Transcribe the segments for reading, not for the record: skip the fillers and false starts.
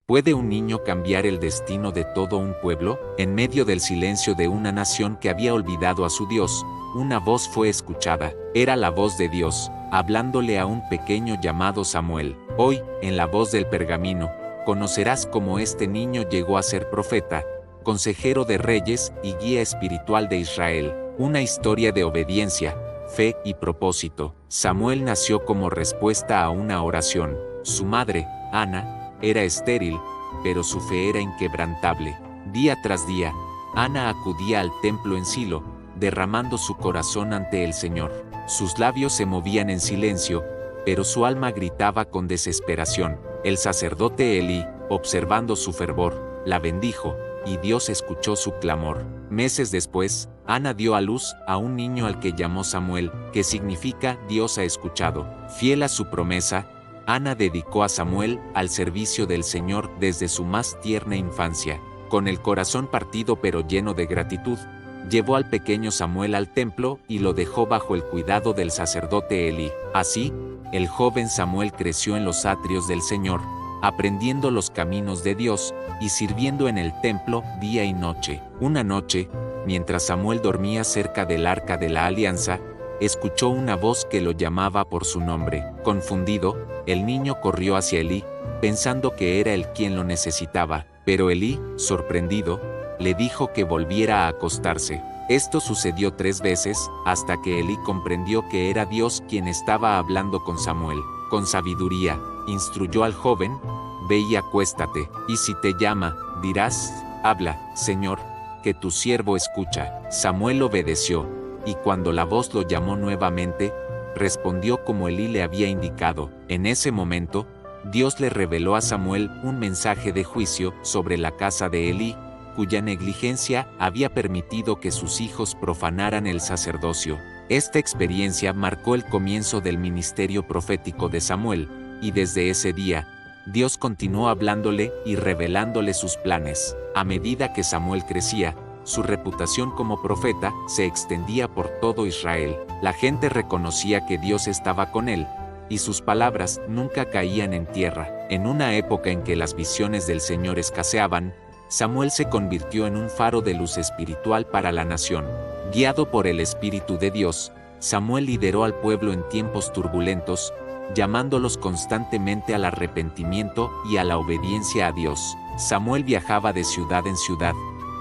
¿Puede un niño cambiar el destino de todo un pueblo? En medio del silencio de una nación que había olvidado a su Dios, una voz fue escuchada. Era la voz de Dios, hablándole a un pequeño llamado Samuel. Hoy, en la voz del pergamino, conocerás cómo este niño llegó a ser profeta, consejero de reyes y guía espiritual de Israel. Una historia de obediencia, fe y propósito. Samuel nació como respuesta a una oración. Su madre, Ana, era estéril, pero su fe era inquebrantable. Día tras día, Ana acudía al templo en Silo, derramando su corazón ante el Señor. Sus labios se movían en silencio, pero su alma gritaba con desesperación. El sacerdote Elí, observando su fervor, la bendijo, y Dios escuchó su clamor. Meses después, Ana dio a luz a un niño al que llamó Samuel, que significa Dios ha escuchado. Fiel a su promesa, Ana dedicó a Samuel al servicio del Señor desde su más tierna infancia. Con el corazón partido pero lleno de gratitud, llevó al pequeño Samuel al templo y lo dejó bajo el cuidado del sacerdote Elí. Así, el joven Samuel creció en los atrios del Señor, aprendiendo los caminos de Dios y sirviendo en el templo día y noche. Una noche, mientras Samuel dormía cerca del arca de la alianza, escuchó una voz que lo llamaba por su nombre. Confundido, el niño corrió hacia Elí, pensando que era él quien lo necesitaba, pero Elí, sorprendido, le dijo que volviera a acostarse. Esto sucedió 3 veces, hasta que Elí comprendió que era Dios quien estaba hablando con Samuel. Con sabiduría, instruyó al joven: «Ve y acuéstate, y si te llama, dirás: habla, Señor, que tu siervo escucha». Samuel obedeció, y cuando la voz lo llamó nuevamente, respondió como Elí le había indicado. En ese momento, Dios le reveló a Samuel un mensaje de juicio sobre la casa de Elí, cuya negligencia había permitido que sus hijos profanaran el sacerdocio. Esta experiencia marcó el comienzo del ministerio profético de Samuel, y desde ese día, Dios continuó hablándole y revelándole sus planes. A medida que Samuel crecía, su reputación como profeta se extendía por todo Israel. La gente reconocía que Dios estaba con él, y sus palabras nunca caían en tierra. En una época en que las visiones del Señor escaseaban, Samuel se convirtió en un faro de luz espiritual para la nación. Guiado por el Espíritu de Dios, Samuel lideró al pueblo en tiempos turbulentos, llamándolos constantemente al arrepentimiento y a la obediencia a Dios. Samuel viajaba de ciudad en ciudad,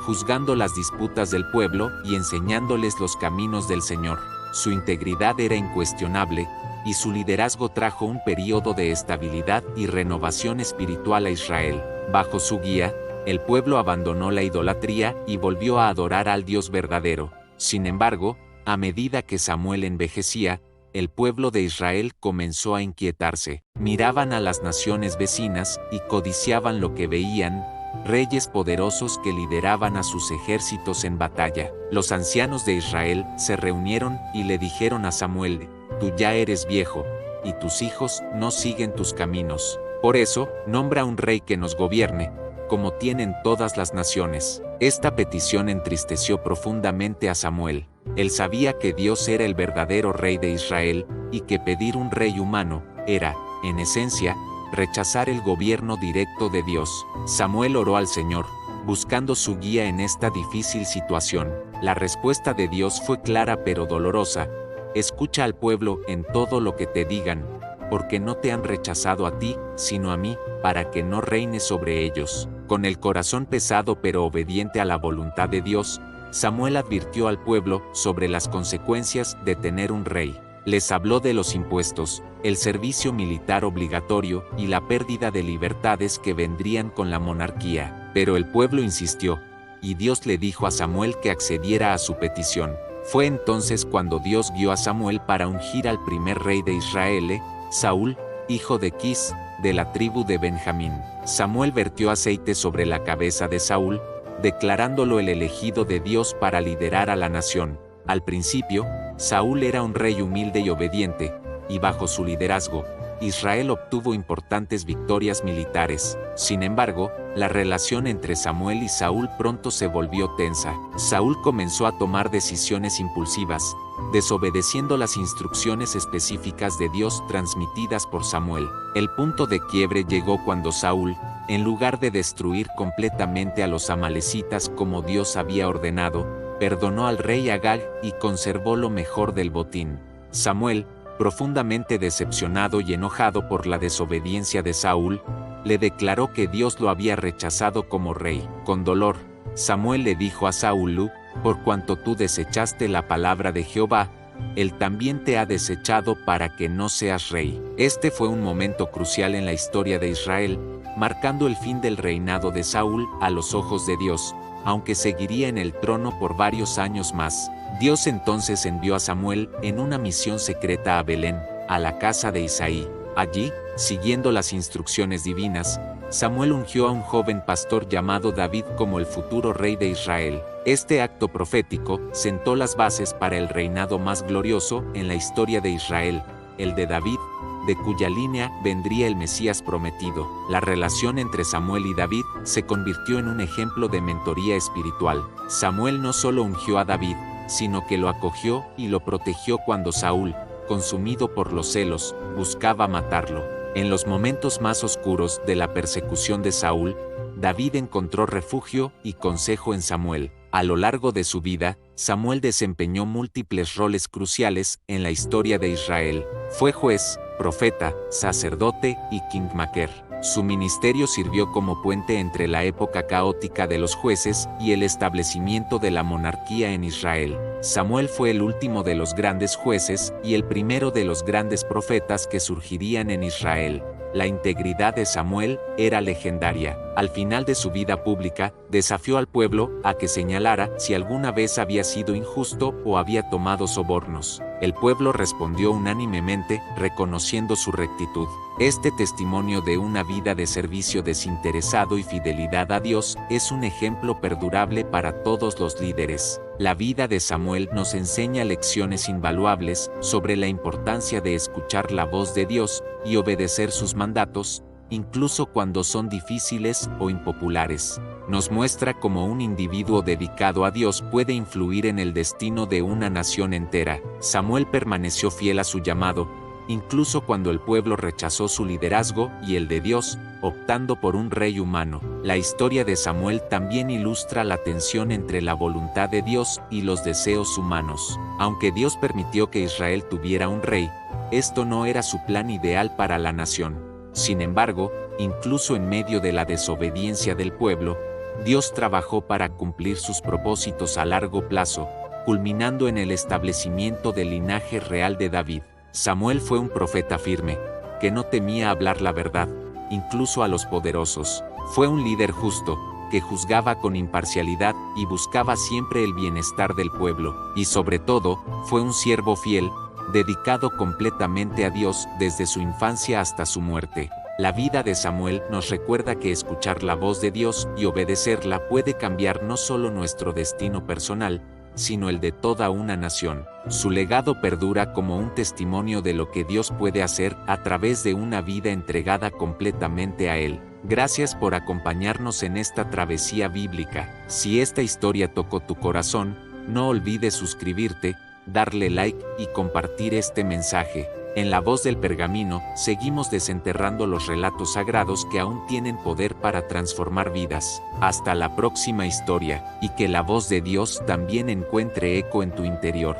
juzgando las disputas del pueblo y enseñándoles los caminos del Señor. Su integridad era incuestionable, y su liderazgo trajo un período de estabilidad y renovación espiritual a Israel. Bajo su guía, el pueblo abandonó la idolatría y volvió a adorar al Dios verdadero. Sin embargo, a medida que Samuel envejecía, el pueblo de Israel comenzó a inquietarse. Miraban a las naciones vecinas y codiciaban lo que veían: reyes poderosos que lideraban a sus ejércitos en batalla. Los ancianos de Israel se reunieron y le dijeron a Samuel: «Tú ya eres viejo, y tus hijos no siguen tus caminos. Por eso, nombra un rey que nos gobierne, como tienen todas las naciones». Esta petición entristeció profundamente a Samuel. Él sabía que Dios era el verdadero rey de Israel, y que pedir un rey humano era, en esencia, rechazar el gobierno directo de Dios. Samuel oró al Señor, buscando su guía en esta difícil situación. La respuesta de Dios fue clara pero dolorosa: «Escucha al pueblo en todo lo que te digan, porque no te han rechazado a ti, sino a mí, para que no reines sobre ellos». Con el corazón pesado pero obediente a la voluntad de Dios, Samuel advirtió al pueblo sobre las consecuencias de tener un rey. Les habló de los impuestos, el servicio militar obligatorio y la pérdida de libertades que vendrían con la monarquía. Pero el pueblo insistió, y Dios le dijo a Samuel que accediera a su petición. Fue entonces cuando Dios guió a Samuel para ungir al primer rey de Israel, Saúl, hijo de Quis, de la tribu de Benjamín. Samuel vertió aceite sobre la cabeza de Saúl, declarándolo el elegido de Dios para liderar a la nación. Al principio, Saúl era un rey humilde y obediente, y bajo su liderazgo, Israel obtuvo importantes victorias militares. Sin embargo, la relación entre Samuel y Saúl pronto se volvió tensa. Saúl comenzó a tomar decisiones impulsivas, desobedeciendo las instrucciones específicas de Dios transmitidas por Samuel. El punto de quiebre llegó cuando Saúl, en lugar de destruir completamente a los amalecitas como Dios había ordenado, perdonó al rey Agag y conservó lo mejor del botín. Samuel, profundamente decepcionado y enojado por la desobediencia de Saúl, le declaró que Dios lo había rechazado como rey. Con dolor, Samuel le dijo a Saúl: por cuanto tú desechaste la palabra de Jehová, Él también te ha desechado para que no seas rey. Este fue un momento crucial en la historia de Israel, marcando el fin del reinado de Saúl a los ojos de Dios, aunque seguiría en el trono por varios años más. Dios entonces envió a Samuel en una misión secreta a Belén, a la casa de Isaí. Allí, siguiendo las instrucciones divinas, Samuel ungió a un joven pastor llamado David como el futuro rey de Israel. Este acto profético sentó las bases para el reinado más glorioso en la historia de Israel, el de David, de cuya línea vendría el Mesías prometido. La relación entre Samuel y David se convirtió en un ejemplo de mentoría espiritual. Samuel no solo ungió a David, sino que lo acogió y lo protegió cuando Saúl, consumido por los celos, buscaba matarlo. En los momentos más oscuros de la persecución de Saúl, David encontró refugio y consejo en Samuel. A lo largo de su vida, Samuel desempeñó múltiples roles cruciales en la historia de Israel. Fue juez, profeta, sacerdote y kingmaker. Su ministerio sirvió como puente entre la época caótica de los jueces y el establecimiento de la monarquía en Israel. Samuel fue el último de los grandes jueces y el primero de los grandes profetas que surgirían en Israel. La integridad de Samuel era legendaria. Al final de su vida pública, desafió al pueblo a que señalara si alguna vez había sido injusto o había tomado sobornos. El pueblo respondió unánimemente, reconociendo su rectitud. Este testimonio de una vida de servicio desinteresado y fidelidad a Dios es un ejemplo perdurable para todos los líderes. La vida de Samuel nos enseña lecciones invaluables sobre la importancia de escuchar la voz de Dios y obedecer sus mandatos, incluso cuando son difíciles o impopulares. Nos muestra cómo un individuo dedicado a Dios puede influir en el destino de una nación entera. Samuel permaneció fiel a su llamado, incluso cuando el pueblo rechazó su liderazgo y el de Dios, optando por un rey humano. La historia de Samuel también ilustra la tensión entre la voluntad de Dios y los deseos humanos. Aunque Dios permitió que Israel tuviera un rey, esto no era su plan ideal para la nación. Sin embargo, incluso en medio de la desobediencia del pueblo, Dios trabajó para cumplir sus propósitos a largo plazo, culminando en el establecimiento del linaje real de David. Samuel fue un profeta firme, que no temía hablar la verdad, incluso a los poderosos. Fue un líder justo, que juzgaba con imparcialidad y buscaba siempre el bienestar del pueblo. Y sobre todo, fue un siervo fiel, dedicado completamente a Dios desde su infancia hasta su muerte. La vida de Samuel nos recuerda que escuchar la voz de Dios y obedecerla puede cambiar no solo nuestro destino personal, sino el de toda una nación. Su legado perdura como un testimonio de lo que Dios puede hacer a través de una vida entregada completamente a Él. Gracias por acompañarnos en esta travesía bíblica. Si esta historia tocó tu corazón, no olvides suscribirte, darle like y compartir este mensaje. En La Voz del Pergamino, seguimos desenterrando los relatos sagrados que aún tienen poder para transformar vidas. Hasta la próxima historia, y que la voz de Dios también encuentre eco en tu interior.